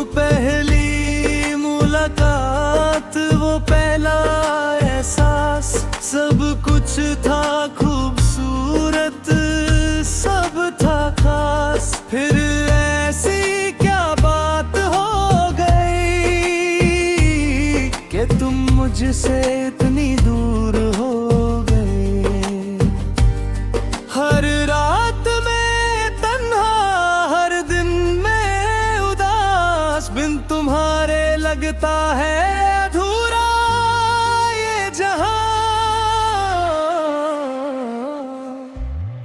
पहली मुलाकात, वो पहला एहसास, सब कुछ था खूबसूरत, सब था खास। फिर ऐसी क्या बात हो गई कि तुम मुझसे इतनी दूर हो गए। हर रात में तन्हा, हर दिन में उदास, बिन तुम्हारे लगता है अधूरा ये जहां।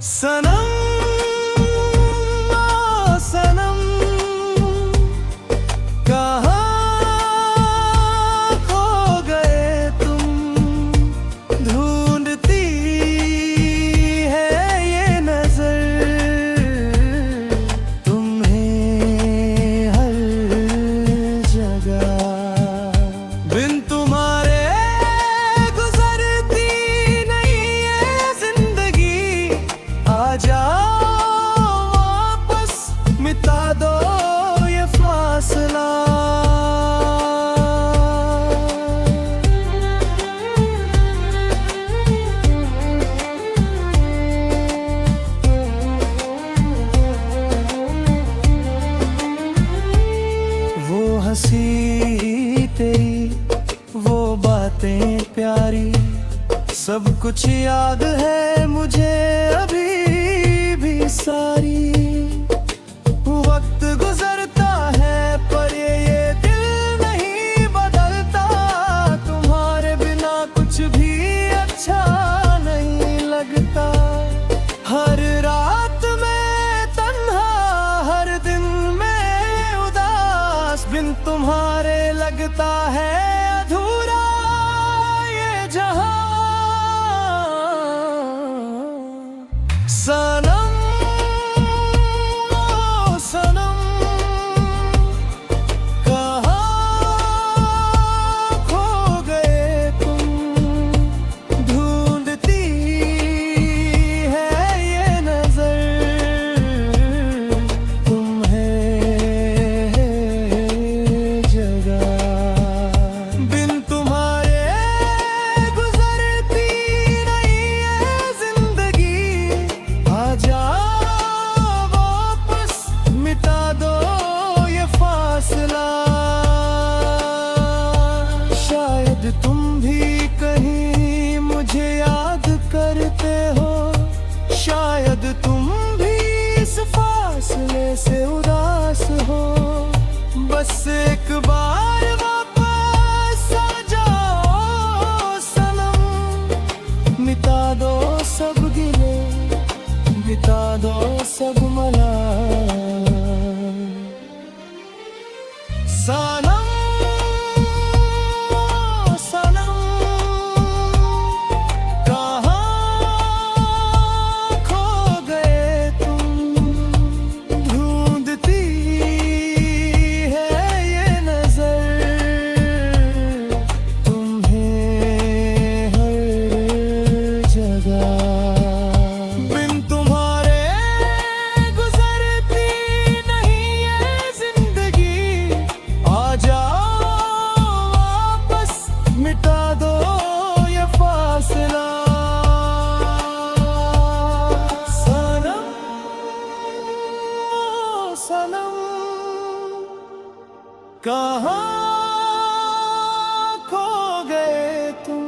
सनम ओ सनम, कहाँ खो गए तुम, ढूंढती है ये नजर तुम्हें हर जगह। बिन तुम्हारे गुजरती नहीं है जिंदगी, आ जाओ वापस मिटा दो ये फासला। वो हंसी तेरी, वो बातें प्यारी, सब कुछ याद है मुझे अभी भी सारी। वक्त गुजरता है पर ये दिल नहीं बदलता, तुम्हारे बिना कुछ भी अच्छा नहीं लगता। हर रात में तन्हा, हर दिन में उदास, बिन तुम्हारे लगता है अधूरा ये जहां। सनम ओ सनम, कहाँ खो गए तुम, ढूंढती है ये नजर तुम्हें जगह। बिन तुम्हारे गुजरती नहीं है जिंदगी, आ जाओ वापस मिटा दो ये फासला। शायद तुम भी कहीं मुझे याद करते हो, शायद तुम भी इस फासले से उदास हो। बस एक बार वापस आ जाओ सनम, मिटा दो सब गिले, बिता दो सब मलाल। सनम ओ सनम, कहाँ खो गए तुम, ढूंढती है ये नजर तुम्हें हर जगह। बिन तुम्हारे गुजरती नहीं है जिंदगी, आ जाओ वापस मिटा दो ये फासला। सनम ओ सनम, कहाँ खो गए तुम,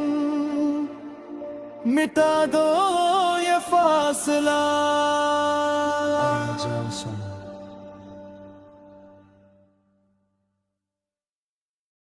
मिटा दो ये फासला।